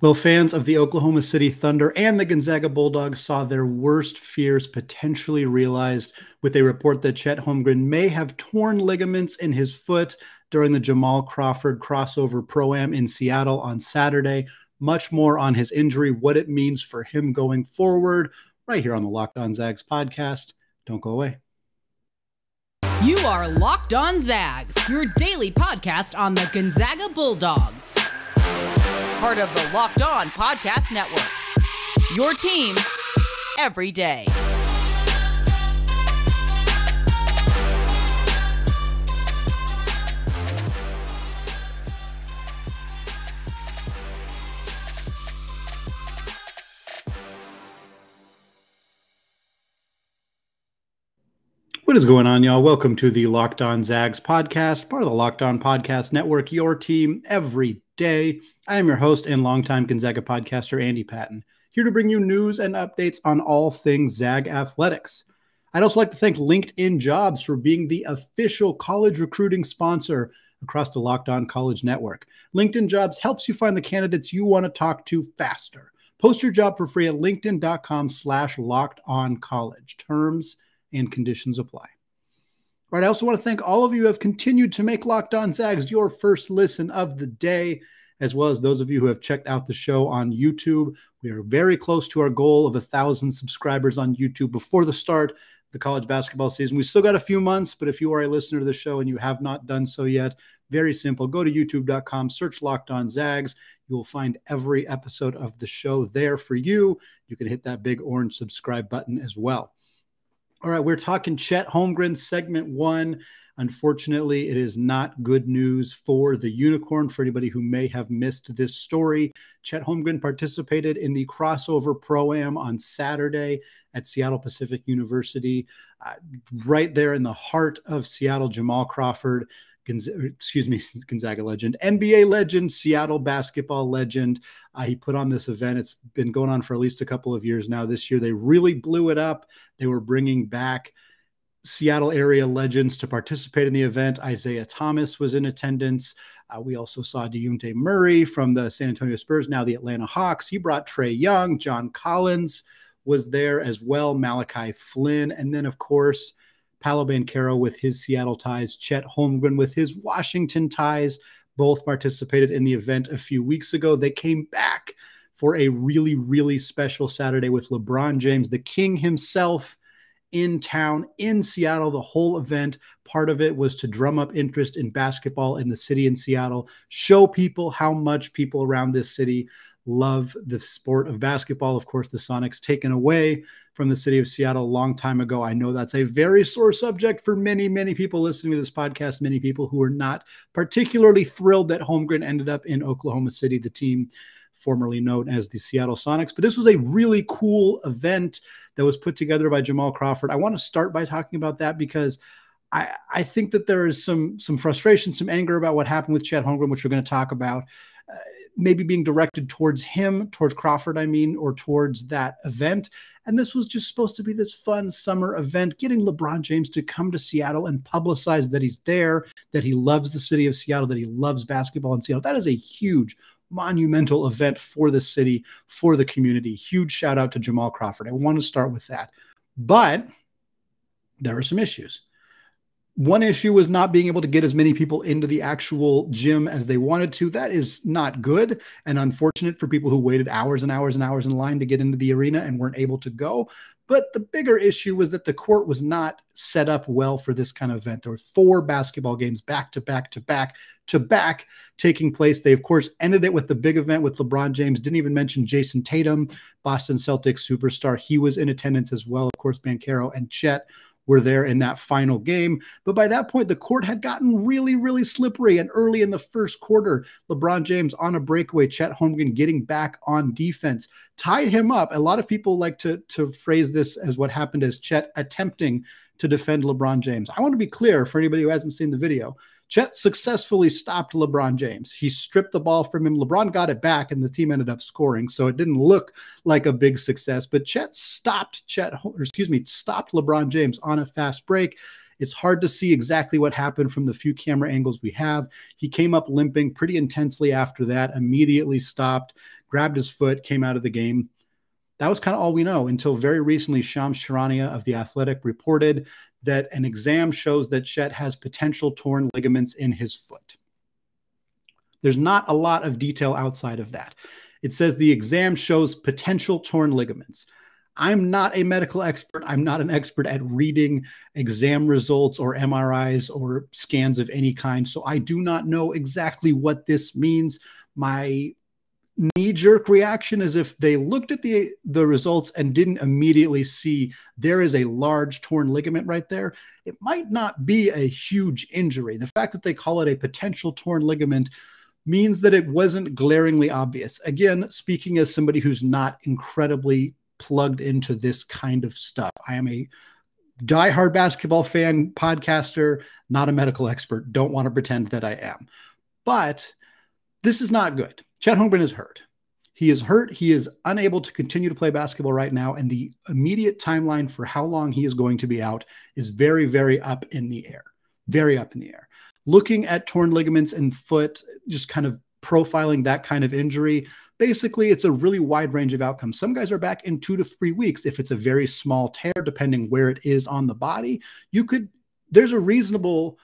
Well, fans of the Oklahoma City Thunder and the Gonzaga Bulldogs saw their worst fears potentially realized with a report that Chet Holmgren may have torn ligaments in his foot during the Jamal Crawford Crawsover Pro-Am in Seattle on Saturday. Much more on his injury, what it means for him going forward, right here on the Locked On Zags podcast. Don't go away. You are Locked On Zags, your daily podcast on the Gonzaga Bulldogs. Part of the Locked On Podcast Network. Your team every day. What is going on, y'all? Welcome to the Locked On Zags podcast, part of the Locked On Podcast Network, your team every day. I am your host and longtime Gonzaga podcaster, Andy Patton, here to bring you news and updates on all things Zag athletics. I'd also like to thank LinkedIn Jobs for being the official college recruiting sponsor across the Locked On College Network. LinkedIn Jobs helps you find the candidates you want to talk to faster. Post your job for free at linkedin.com/lockedoncollege. Terms and conditions apply. All right, I also want to thank all of you who have continued to make Locked On Zags your first listen of the day, as well as those of you who have checked out the show on YouTube. We are very close to our goal of 1,000 subscribers on YouTube before the start of the college basketball season. We still got a few months, but if you are a listener to the show and you have not done so yet, very simple. Go to youtube.com, search Locked On Zags. You will find every episode of the show there for you. You can hit that big orange subscribe button as well. All right, we're talking Chet Holmgren, segment one. Unfortunately, it is not good news for the Unicorn. For anybody who may have missed this story, Chet Holmgren participated in the Crawsover Pro-Am on Saturday at Seattle Pacific University, right there in the heart of Seattle. Jamal Crawford, Gonzaga legend, NBA legend, Seattle basketball legend. He put on this event. It's been going on for at least a couple of years now. This year, they really blew it up. They were bringing back Seattle area legends to participate in the event. Isaiah Thomas was in attendance. We also saw Dejounte Murray from the San Antonio Spurs, now the Atlanta Hawks. He brought Trae Young. John Collins was there as well, Malachi Flynn. And then, of course, Paolo Banchero with his Seattle ties, Chet Holmgren with his Washington ties, both participated in the event a few weeks ago. They came back for a really, really special Saturday with LeBron James, the king himself, in town in Seattle. The whole event, part of it was to drum up interest in basketball in the city in Seattle, show people how much people around this city love the sport of basketball. Of course, the Sonics taken away from the city of Seattle a long time ago. I know that's a very sore subject for many, many people listening to this podcast, many people who are not particularly thrilled that Holmgren ended up in Oklahoma City, the team formerly known as the Seattle Sonics. But this was a really cool event that was put together by Jamal Crawford. I want to start by talking about that because I think that there is some frustration, some anger about what happened with Chet Holmgren, which we're going to talk about. Maybe being directed towards him, towards Crawford, or towards that event. And this was just supposed to be this fun summer event, getting LeBron James to come to Seattle and publicize that he's there, that he loves the city of Seattle, that he loves basketball in Seattle. That is a huge, monumental event for the city, for the community. Huge shout out to Jamal Crawford. I want to start with that. But there are some issues. One issue was not being able to get as many people into the actual gym as they wanted to. That is not good and unfortunate for people who waited hours and hours and hours in line to get into the arena and weren't able to go. But the bigger issue was that the court was not set up well for this kind of event. There were 4 basketball games back to back taking place. They, of course, ended it with the big event with LeBron James. Didn't even mention Jason Tatum, Boston Celtics superstar. He was in attendance as well. Of course, Banchero and Chet were there in that final game. But by that point, the court had gotten really, really slippery. And early in the first quarter, LeBron James on a breakaway, Chet Holmgren getting back on defense, tied him up. A lot of people like to phrase this as what happened as Chet attempting to defend LeBron James. I want to be clear for anybody who hasn't seen the video. Chet successfully stopped LeBron James. He stripped the ball from him. LeBron got it back, and the team ended up scoring, so it didn't look like a big success. But Chet stopped LeBron James on a fast break. It's hard to see exactly what happened from the few camera angles we have. He came up limping pretty intensely after that, immediately stopped, grabbed his foot, came out of the game. That was kind of all we know until very recently. Shams Charania of The Athletic reported that an exam shows that Chet has potential torn ligaments in his foot. There's not a lot of detail outside of that. It says the exam shows potential torn ligaments. I'm not a medical expert. I'm not an expert at reading exam results or MRIs or scans of any kind, so I do not know exactly what this means. My knee-jerk reaction is if they looked at the results and didn't immediately see there is a large torn ligament right there, it might not be a huge injury. The fact that they call it a potential torn ligament means that it wasn't glaringly obvious. Again, speaking as somebody who's not incredibly plugged into this kind of stuff. I am a diehard basketball fan, podcaster, not a medical expert. Don't want to pretend that I am. But this is not good. Chet Holmgren is hurt. He is hurt. He is unable to continue to play basketball right now. And the immediate timeline for how long he is going to be out is very, very up in the air. Very up in the air. Looking at torn ligaments in foot, just kind of profiling that kind of injury, basically it's a really wide range of outcomes. Some guys are back in 2 to 3 weeks. If it's a very small tear, depending where it is on the body, there's a reasonable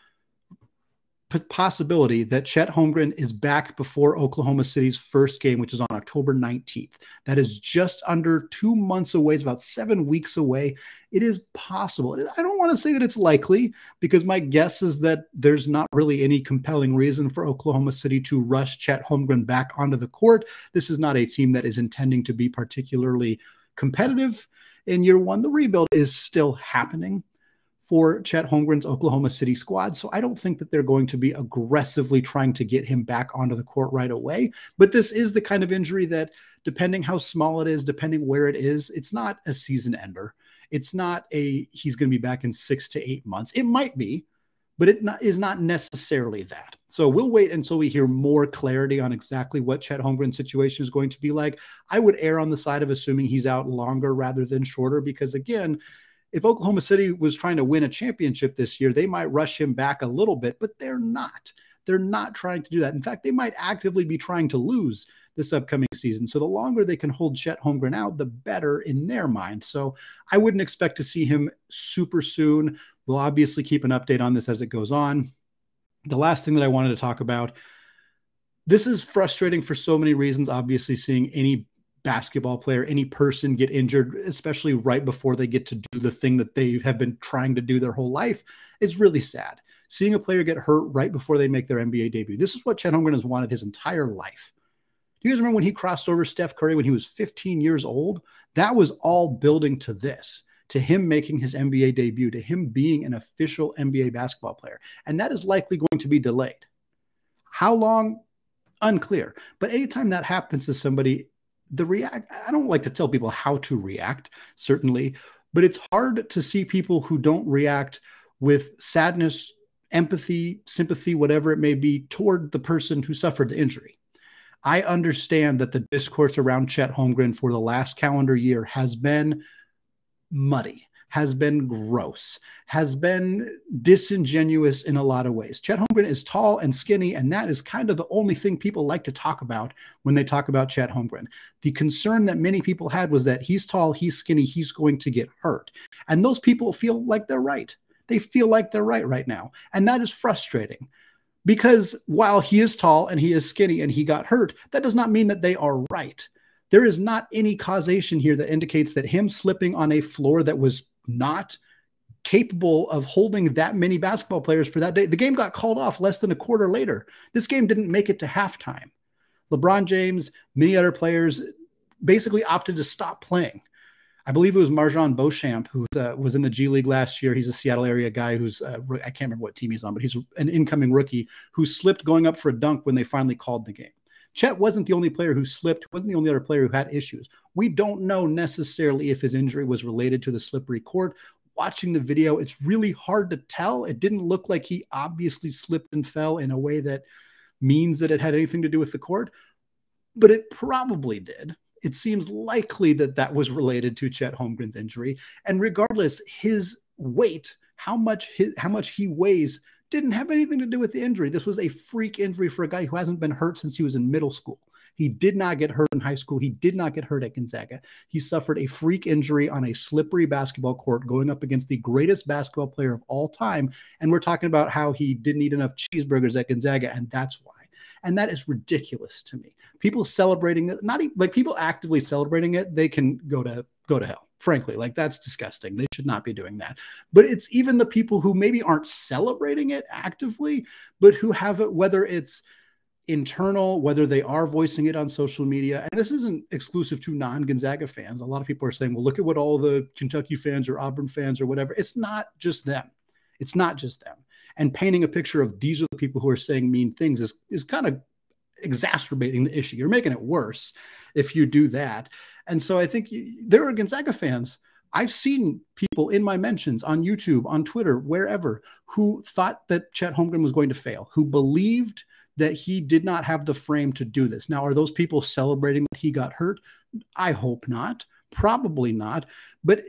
possibility that Chet Holmgren is back before Oklahoma City's first game, which is on October 19th. That is just under 2 months away. It's about 7 weeks away. It is possible. I don't want to say that it's likely, because my guess is that there's not really any compelling reason for Oklahoma City to rush Chet Holmgren back onto the court. This is not a team that is intending to be particularly competitive in year one. The rebuild is still happening for Chet Holmgren's Oklahoma City squad. So I don't think that they're going to be aggressively trying to get him back onto the court right away. But this is the kind of injury that, depending how small it is, depending where it is, it's not a season ender. It's not he's going to be back in 6 to 8 months. It might be, but it is not necessarily that. So we'll wait until we hear more clarity on exactly what Chet Holmgren's situation is going to be like. I would err on the side of assuming he's out longer rather than shorter, because again, if Oklahoma City was trying to win a championship this year, they might rush him back a little bit, but they're not. They're not trying to do that. In fact, they might actively be trying to lose this upcoming season. So the longer they can hold Chet Holmgren out, the better in their mind. So I wouldn't expect to see him super soon. We'll obviously keep an update on this as it goes on. The last thing that I wanted to talk about, this is frustrating for so many reasons. Obviously, seeing any basketball player, any person get injured, especially right before they get to do the thing that they have been trying to do their whole life, is really sad. Seeing a player get hurt right before they make their NBA debut. This is what Chet Holmgren has wanted his entire life. Do you guys remember when he crossed over Steph Curry when he was 15 years old? That was all building to this, to him making his NBA debut, to him being an official NBA basketball player. And that is likely going to be delayed. How long? Unclear. But anytime that happens to somebody, I don't like to tell people how to react, certainly, but it's hard to see people who don't react with sadness, empathy, sympathy, whatever it may be, toward the person who suffered the injury. I understand that the discourse around Chet Holmgren for the last calendar year has been muddy, has been gross, has been disingenuous in a lot of ways. Chet Holmgren is tall and skinny, and that is kind of the only thing people like to talk about when they talk about Chet Holmgren. The concern that many people had was that he's tall, he's skinny, he's going to get hurt. And those people feel like they're right. They feel like they're right now. And that is frustrating, because while he is tall and he is skinny and he got hurt, that does not mean that they are right. There is not any causation here that indicates that him slipping on a floor that was not capable of holding that many basketball players for that day. The game got called off less than a quarter later. This game didn't make it to halftime. LeBron James, many other players basically opted to stop playing. I believe it was Marjan Beauchamp, who was in the G League last year. He's a Seattle area guy who's, I can't remember what team he's on, but he's an incoming rookie who slipped going up for a dunk when they finally called the game. Chet wasn't the only player who slipped, wasn't the only other player who had issues. We don't know necessarily if his injury was related to the slippery court. Watching the video, it's really hard to tell. It didn't look like he obviously slipped and fell in a way that means that it had anything to do with the court, but it probably did. It seems likely that that was related to Chet Holmgren's injury. And regardless, his weight how much he weighs didn't have anything to do with the injury. This was a freak injury for a guy who hasn't been hurt since he was in middle school. He did not get hurt in high school. He did not get hurt at Gonzaga. He suffered a freak injury on a slippery basketball court going up against the greatest basketball player of all time. And we're talking about how he didn't eat enough cheeseburgers at Gonzaga, and that's why. And that is ridiculous to me. People celebrating it, not even, like people actively celebrating it, they can go to hell. Frankly, like that's disgusting. They should not be doing that. But it's even the people who maybe aren't celebrating it actively, but who have it, whether it's internal, whether they are voicing it on social media. And this isn't exclusive to non-Gonzaga fans. A lot of people are saying, well, look at what all the Kentucky fans or Auburn fans or whatever. It's not just them. It's not just them. And painting a picture of these are the people who are saying mean things is kind of exacerbating the issue. You're making it worse if you do that. And so I think there are Gonzaga fans. I've seen people in my mentions on YouTube, on Twitter, wherever, who thought that Chet Holmgren was going to fail, who believed that he did not have the frame to do this. Now, are those people celebrating that he got hurt? I hope not. Probably not. But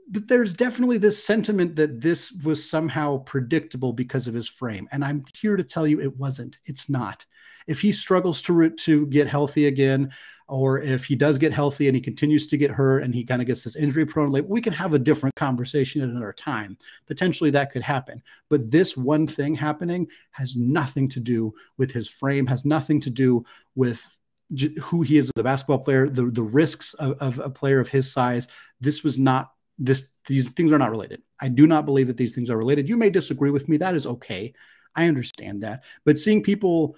there's definitely this sentiment that this was somehow predictable because of his frame. And I'm here to tell you it wasn't. It's not. If he struggles to get healthy again, or if he does get healthy and he continues to get hurt and he kind of gets this injury prone label, we can have a different conversation at another time. Potentially that could happen. But this one thing happening has nothing to do with his frame, has nothing to do with who he is as a basketball player, the risks of a player of his size. These things are not related. I do not believe that these things are related. You may disagree with me. That is okay. I understand that. But seeing people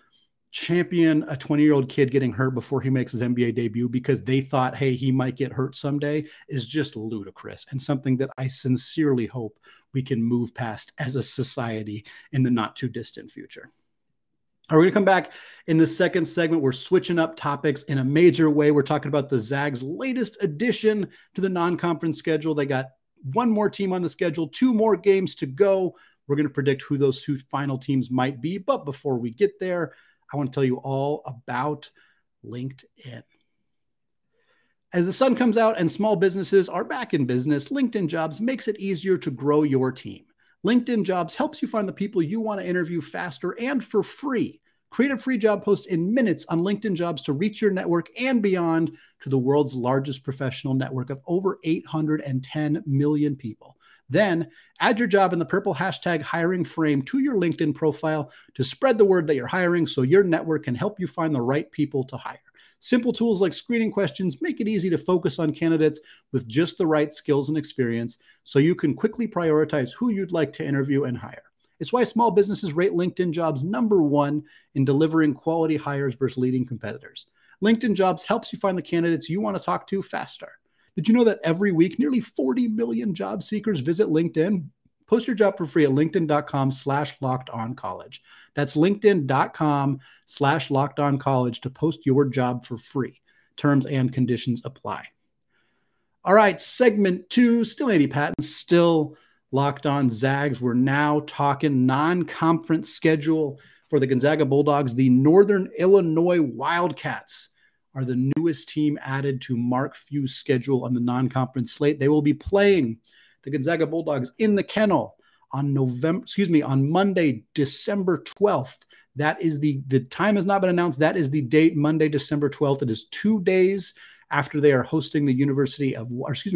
champion a 20-year-old kid getting hurt before he makes his NBA debut because they thought, hey, he might get hurt someday is just ludicrous, and something that I sincerely hope we can move past as a society in the not too distant future. All right, we're going to come back in the second segment. We're switching up topics in a major way. We're talking about the Zags' latest addition to the non-conference schedule. They got one more team on the schedule, 2 more games to go. We're going to predict who those 2 final teams might be. But before we get there, I want to tell you all about LinkedIn. As the sun comes out and small businesses are back in business, LinkedIn Jobs makes it easier to grow your team. LinkedIn Jobs helps you find the people you want to interview faster and for free. Create a free job post in minutes on LinkedIn Jobs to reach your network and beyond to the world's largest professional network of over 810 million people. Then add your job in the purple hashtag hiring frame to your LinkedIn profile to spread the word that you're hiring so your network can help you find the right people to hire. Simple tools like screening questions make it easy to focus on candidates with just the right skills and experience so you can quickly prioritize who you'd like to interview and hire. It's why small businesses rate LinkedIn Jobs #1 in delivering quality hires versus leading competitors. LinkedIn Jobs helps you find the candidates you want to talk to faster. Did you know that every week, nearly 40 million job seekers visit LinkedIn? Post your job for free at linkedin.com/lockedoncollege. That's linkedin.com/lockedoncollege to post your job for free. Terms and conditions apply. All right, segment 2, still Andy Patton, still Locked On Zags. We're now talking non-conference schedule for the Gonzaga Bulldogs. The Northern Illinois Wildcats are the newest team added to Mark Few's schedule on the non-conference slate. They will be playing the Gonzaga Bulldogs in the Kennel on Monday, December 12th. That is the time has not been announced. That is the date, Monday, December 12th. It is 2 days after they are hosting the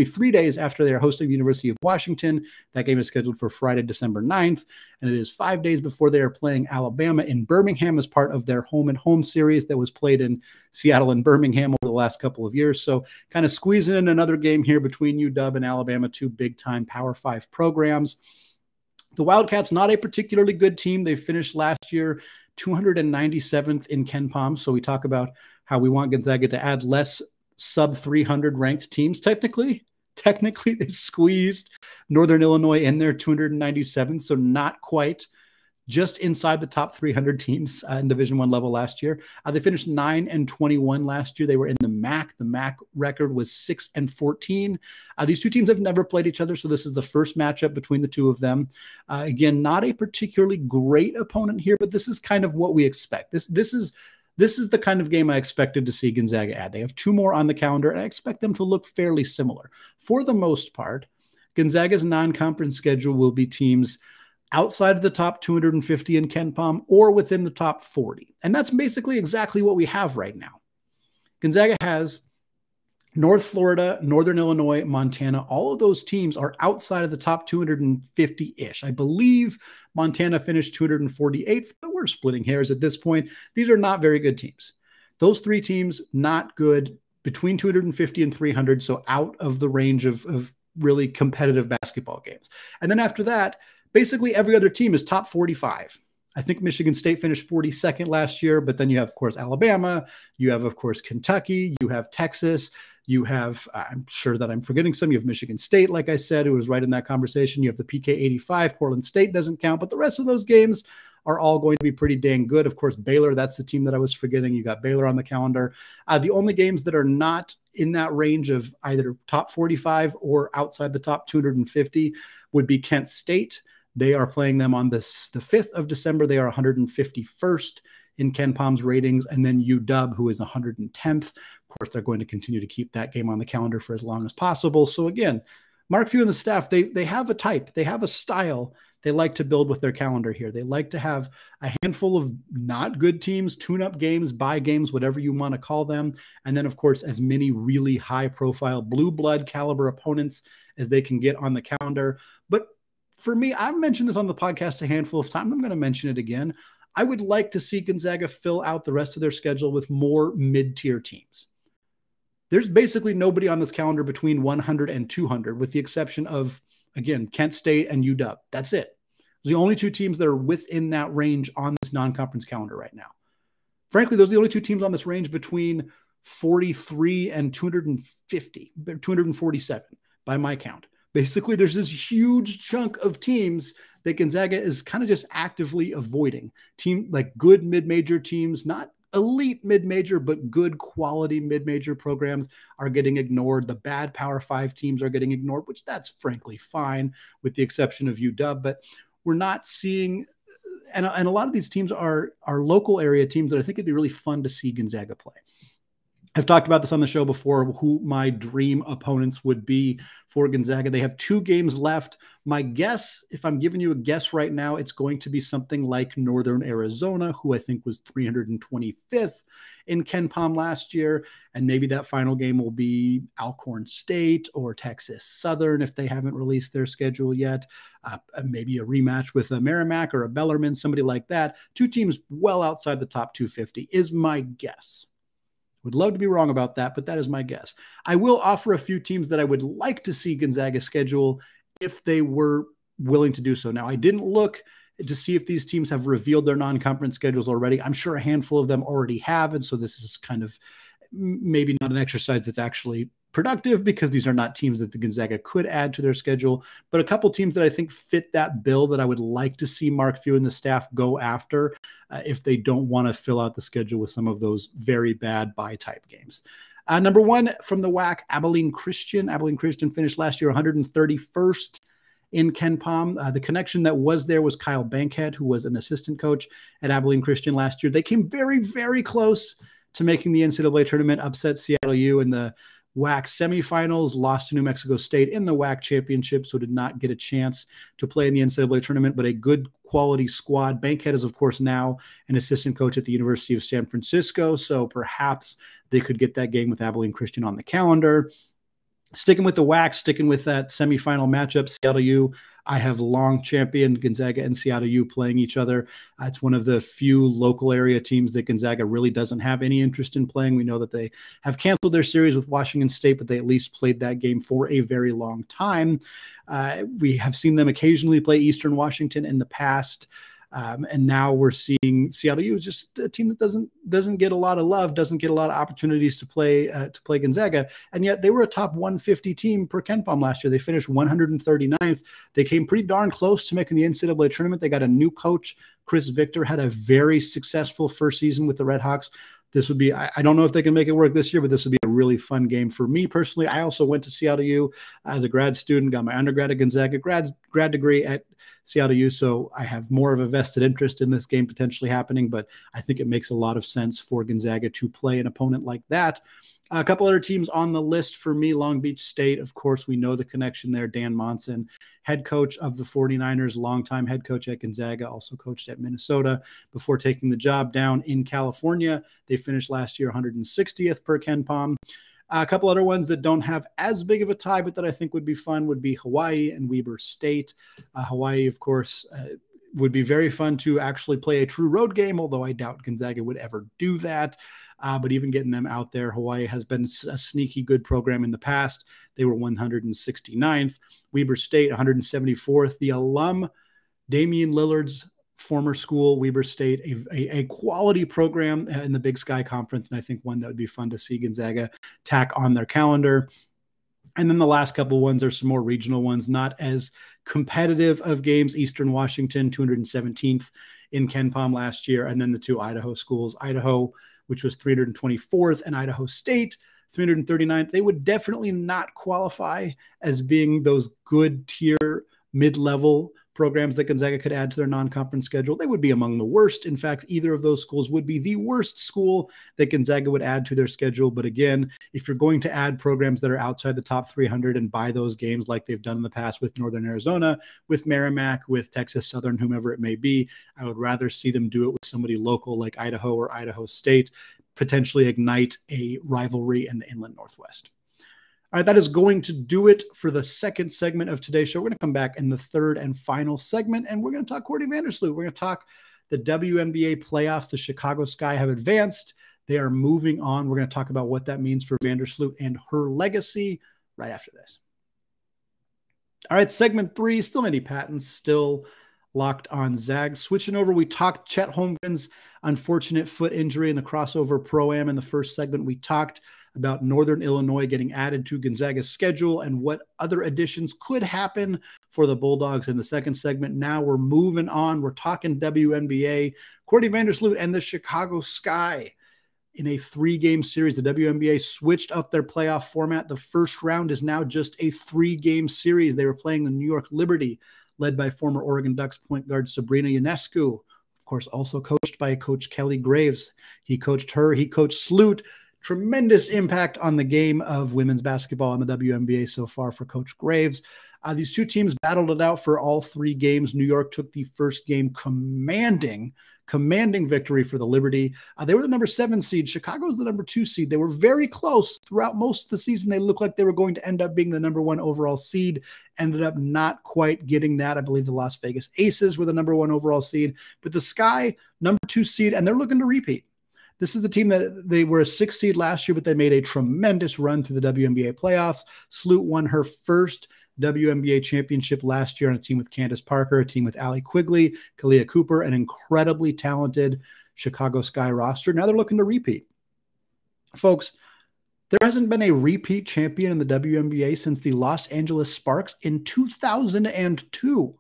3 days after they are hosting the University of Washington. That game is scheduled for Friday, December 9th. And it is 5 days before they are playing Alabama in Birmingham as part of their home and home series that was played in Seattle and Birmingham over the last couple of years. So kind of squeezing in another game here between UW and Alabama, 2 big-time Power 5 programs. The Wildcats, not a particularly good team. They finished last year 297th in KenPom. So we talk about how we want Gonzaga to add less sub-300 ranked teams. Technically, they squeezed Northern Illinois in there, 297th. So not quite, just inside the top 300 teams in Division I level last year. They finished 9-21 last year. They were in the MAC. The MAC record was 6-14. These 2 teams have never played each other, so this is the first matchup between the 2 of them. Again, not a particularly great opponent here, but this is kind of what we expect. This is the kind of game I expected to see Gonzaga add. They have 2 more on the calendar, and I expect them to look fairly similar. For the most part, Gonzaga's non-conference schedule will be teams outside of the top 250 in KenPom or within the top 40. And that's basically exactly what we have right now. Gonzaga has North Florida, Northern Illinois, Montana. All of those teams are outside of the top 250-ish. I believe Montana finished 248th, but we're splitting hairs at this point. These are not very good teams. Those three teams, not good, between 250 and 300, so out of the range of really competitive basketball games. And then after that, basically every other team is top 45. I think Michigan State finished 42nd last year, but then you have, of course, Alabama. You have, of course, Kentucky. You have Texas. You have, I'm sure that I'm forgetting some. You have Michigan State, like I said, who was right in that conversation. You have the PK 85. Portland State doesn't count, but the rest of those games are all going to be pretty dang good. Of course, Baylor, that's the team that I was forgetting. You got Baylor on the calendar. The only games that are not in that range of either top 45 or outside the top 250 would be Kent State. They are playing them on the 5th of December. They are 151st in KenPom's ratings. And then UW, who is 110th. Of course, they're going to continue to keep that game on the calendar for as long as possible. So again, Mark Few and the staff, they have a type. They have a style they like to build with their calendar here. They like to have a handful of not good teams, tune-up games, buy games, whatever you want to call them. And then, of course, as many really high-profile blue blood caliber opponents as they can get on the calendar. But for me, I've mentioned this on the podcast a handful of times. I'm going to mention it again. I would like to see Gonzaga fill out the rest of their schedule with more mid-tier teams. There's basically nobody on this calendar between 100 and 200, with the exception of, again, Kent State and UW. That's it. Those are the only two teams that are within that range on this non-conference calendar right now. Frankly, those are the only two teams on this range between 43 and 250, 247 by my count. Basically, there's this huge chunk of teams that Gonzaga is kind of just actively avoiding. Team like good mid-major teams, not elite mid-major, but good quality mid-major programs are getting ignored. The bad Power 5 teams are getting ignored, which that's frankly fine, with the exception of UW. But we're not seeing, and a lot of these teams are local area teams that I think it'd be really fun to see Gonzaga play. I've talked about this on the show before, who my dream opponents would be for Gonzaga. They have 2 games left. My guess, if I'm giving you a guess right now, it's going to be something like Northern Arizona, who I think was 325th in KenPom last year. And maybe that final game will be Alcorn State or Texas Southern if they haven't released their schedule yet. Maybe a rematch with a Merrimack or a Bellarmine, somebody like that. 2 teams well outside the top 250 is my guess. Would love to be wrong about that, but that is my guess. I will offer a few teams that I would like to see Gonzaga schedule if they were willing to do so. Now, I didn't look to see if these teams have revealed their non-conference schedules already. I'm sure a handful of them already have, and so this is kind of maybe not an exercise that's actually productive, because these are not teams that the Gonzaga could add to their schedule, but a couple teams that I think fit that bill that I would like to see Mark Few and the staff go after if they don't want to fill out the schedule with some of those very bad bye type games. Number 1 from the WAC, Abilene Christian. Abilene Christian finished last year 131st in KenPom. The connection that was there was Kyle Bankhead, who was an assistant coach at Abilene Christian last year. They came very, very close to making the NCAA tournament, upset Seattle U in the WAC semifinals, lost to New Mexico State in the WAC championship, so did not get a chance to play in the NCAA tournament, but a good quality squad. Bankhead is, of course, now an assistant coach at the University of San Francisco, so perhaps they could get that game with Abilene Christian on the calendar. Sticking with the WAC, sticking with that semifinal matchup, Seattle U. I have long championed Gonzaga and Seattle U playing each other. It's one of the few local area teams that Gonzaga really doesn't have any interest in playing. We know that they have canceled their series with Washington State, but they at least played that game for a very long time. We have seen them occasionally play Eastern Washington in the past. And now we're seeing Seattle U is just a team that doesn't get a lot of love, doesn't get a lot of opportunities to play Gonzaga, and yet they were a top 150 team per KenPom last year. They finished 139th. They came pretty darn close to making the NCAA tournament. They got a new coach, Chris Victor, had a very successful first season with the Red Hawks. This would be, I don't know if they can make it work this year, but this would be a really fun game for me personally. I also went to Seattle U as a grad student, got my undergrad at Gonzaga, grad degree at Seattle U, so I have more of a vested interest in this game potentially happening, but I think it makes a lot of sense for Gonzaga to play an opponent like that. A couple other teams on the list for me, Long Beach State. Of course, we know the connection there. Dan Monson, head coach of the 49ers, longtime head coach at Gonzaga, also coached at Minnesota before taking the job down in California. They finished last year 160th per KenPom. A couple other ones that don't have as big of a tie, but that I think would be fun would be Hawaii and Weber State. Hawaii, of course, would be very fun to actually play a true road game, although I doubt Gonzaga would ever do that. But even getting them out there, Hawaii has been a sneaky good program in the past. They were 169th. Weber State, 174th. The alum, Damian Lillard's former school, Weber State, a quality program in the Big Sky Conference, and I think one that would be fun to see Gonzaga tack on their calendar. And then the last couple ones are some more regional ones, not as competitive of games. Eastern Washington, 217th in KenPom last year, and then the two Idaho schools, Idaho, which was 324th, and Idaho State, 339th. They would definitely not qualify as being those good tier mid-level programs that Gonzaga could add to their non-conference schedule. They would be among the worst. In fact, either of those schools would be the worst school that Gonzaga would add to their schedule. But again, if you're going to add programs that are outside the top 300 and buy those games like they've done in the past with Northern Arizona, with Merrimack, with Texas Southern, whomever it may be, I would rather see them do it with somebody local like Idaho or Idaho State, potentially ignite a rivalry in the Inland Northwest. All right, that is going to do it for the second segment of today's show. We're going to come back in the third and final segment, and we're going to talk Courtney Vandersloot. We're going to talk the WNBA playoffs. The Chicago Sky have advanced. They are moving on. We're going to talk about what that means for Vandersloot and her legacy right after this. All right, segment 3, still Andy Patton, still Locked on Zags. Switching over, we talked Chet Holmgren's unfortunate foot injury in the Crawsover Pro-Am in the first segment. We talked about Northern Illinois getting added to Gonzaga's schedule and what other additions could happen for the Bulldogs in the second segment. Now we're moving on. We're talking WNBA. Courtney Vandersloot and the Chicago Sky in a 3-game series. The WNBA switched up their playoff format. The first round is now just a 3-game series. They were playing the New York Liberty, led by former Oregon Ducks point guard Sabrina Ionescu, of course, also coached by Coach Kelly Graves. He coached her. He coached Sloot. Tremendous impact on the game of women's basketball in the WNBA so far for Coach Graves. These two teams battled it out for all 3 games. New York took the first game commanding victory for the Liberty. They were the number 7 seed. Chicago was the number 2 seed. They were very close throughout most of the season. They looked like they were going to end up being the number 1 overall seed. Ended up not quite getting that. I believe the Las Vegas Aces were the number 1 overall seed. But the Sky, number 2 seed, and they're looking to repeat. This is the team that they were a 6th seed last year, but they made a tremendous run through the WNBA playoffs. Sloot won her first WNBA championship last year on a team with Candace Parker, a team with Allie Quigley, Kalia Cooper, an incredibly talented Chicago Sky roster. Now they're looking to repeat. Folks, there hasn't been a repeat champion in the WNBA since the Los Angeles Sparks in 2002.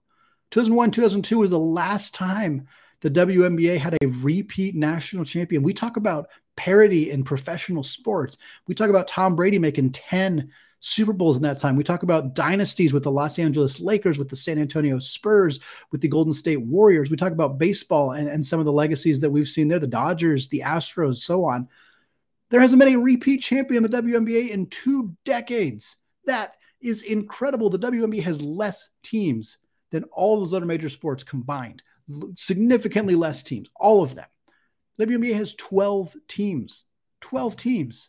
2001, 2002 was the last time the WNBA had a repeat national champion. We talk about parity in professional sports. We talk about Tom Brady making 10 Super Bowls in that time. We talk about dynasties with the Los Angeles Lakers, with the San Antonio Spurs, with the Golden State Warriors. We talk about baseball and some of the legacies that we've seen there, the Dodgers, the Astros, so on. There hasn't been a repeat champion in the WNBA in 2 decades. That is incredible. The WNBA has less teams than all those other major sports combined. Significantly less teams, all of them. The WNBA has 12 teams. 12 teams.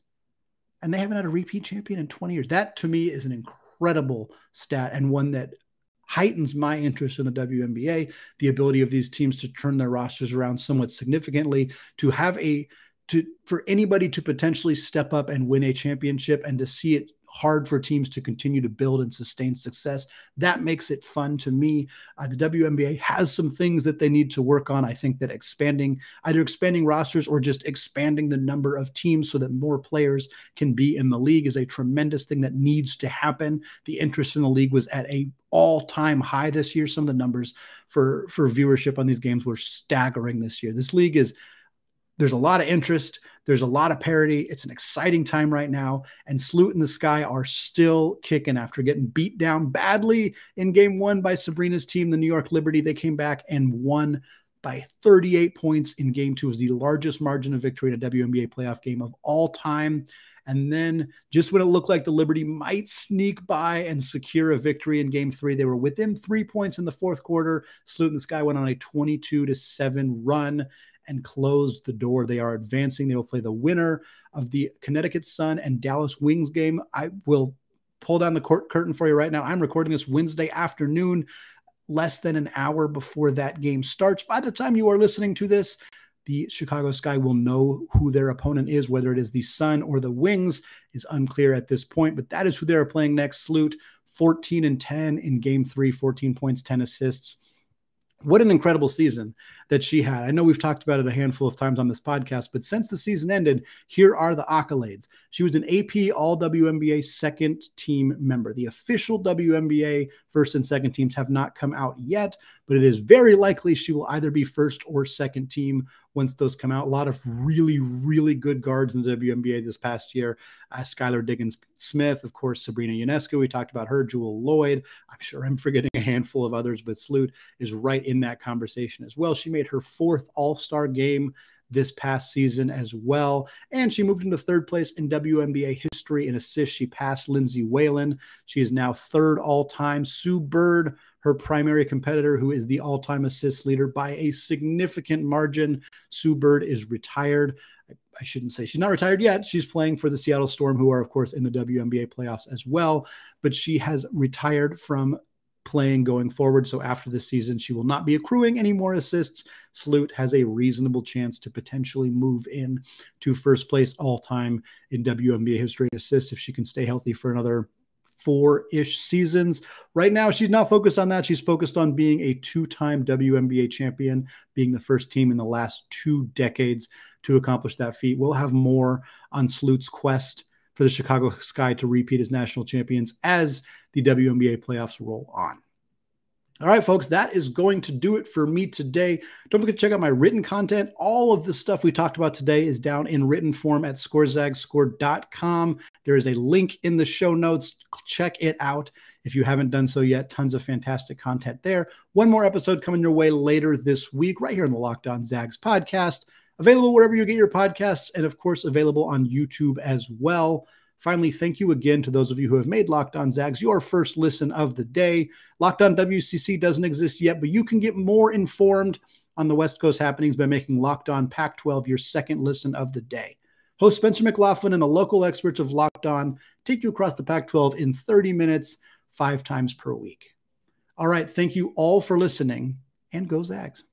And they haven't had a repeat champion in 20 years. That, to me, is an incredible stat and one that heightens my interest in the WNBA, the ability of these teams to turn their rosters around somewhat significantly, to have for anybody to potentially step up and win a championship and to see it hard for teams to continue to build and sustain success. That makes it fun to me. The WNBA has some things that they need to work on. I think that either expanding rosters or just expanding the number of teams so that more players can be in the league is a tremendous thing that needs to happen. The interest in the league was at a all-time high this year. Some of the numbers for viewership on these games were staggering this year. This league is There's a lot of interest. There's a lot of parity. It's an exciting time right now. And Sloot and the Sky are still kicking after getting beat down badly in game 1 by Sabrina's team, the New York Liberty. They came back and won by 38 points in game 2. It was the largest margin of victory in a WNBA playoff game of all time. And then just when it looked like the Liberty might sneak by and secure a victory in game 3, they were within 3 points in the fourth quarter. Sloot and the Sky went on a 22-7 run and closed the door. They are advancing. They will play the winner of the Connecticut Sun and Dallas Wings game. I will pull down the curtain for you right now. I'm recording this Wednesday afternoon, less than an hour before that game starts. By the time you are listening to this, the Chicago Sky will know who their opponent is. Whether it is the Sun or the Wings is unclear at this point, but that is who they are playing next. Sloot, 14-10 in game 3, 14 points, 10 assists. What an incredible season that she had. I know we've talked about it a handful of times on this podcast, but since the season ended, here are the accolades. She was an AP All-WNBA second team member. The official WNBA first and second teams have not come out yet, but it is very likely she will either be first or second team once those come out. A lot of really, really good guards in the WNBA this past year. Skylar Diggins-Smith, of course, Sabrina Ionescu. We talked about her, Jewel Lloyd. I'm sure I'm forgetting a handful of others, but Sloot is right in that conversation as well. She made her 4th All-Star game this past season as well, and she moved into 3rd place in WNBA history in assists. She passed Lindsay Whalen. She is now 3rd all-time. Sue Bird, her primary competitor, who is the all-time assist leader by a significant margin. Sue Bird is retired. I shouldn't say she's not retired yet. She's playing for the Seattle Storm, who are, of course, in the WNBA playoffs as well, but she has retired from playing going forward. So after this season, she will not be accruing any more assists. Sloot has a reasonable chance to potentially move in to first place all time in WNBA history in assists if she can stay healthy for another 4-ish seasons. Right now, she's not focused on that. She's focused on being a 2-time WNBA champion, being the first team in the last 2 decades to accomplish that feat. We'll have more on Sloot's quest for the Chicago Sky to repeat as national champions as the WNBA playoffs roll on. All right, folks, that is going to do it for me today. Don't forget to check out my written content. All of the stuff we talked about today is down in written form at scorezagscore.com. There is a link in the show notes. Check it out if you haven't done so yet. Tons of fantastic content there. One more episode coming your way later this week, right here on the Locked On Zags podcast. Available wherever you get your podcasts, and of course, available on YouTube as well. Finally, thank you again to those of you who have made Locked On Zags your first listen of the day. Locked On WCC doesn't exist yet, but you can get more informed on the West Coast happenings by making Locked On Pac-12 your second listen of the day. Host Spencer McLaughlin and the local experts of Locked On take you across the Pac-12 in 30 minutes, 5 times per week. All right, thank you all for listening, and go Zags.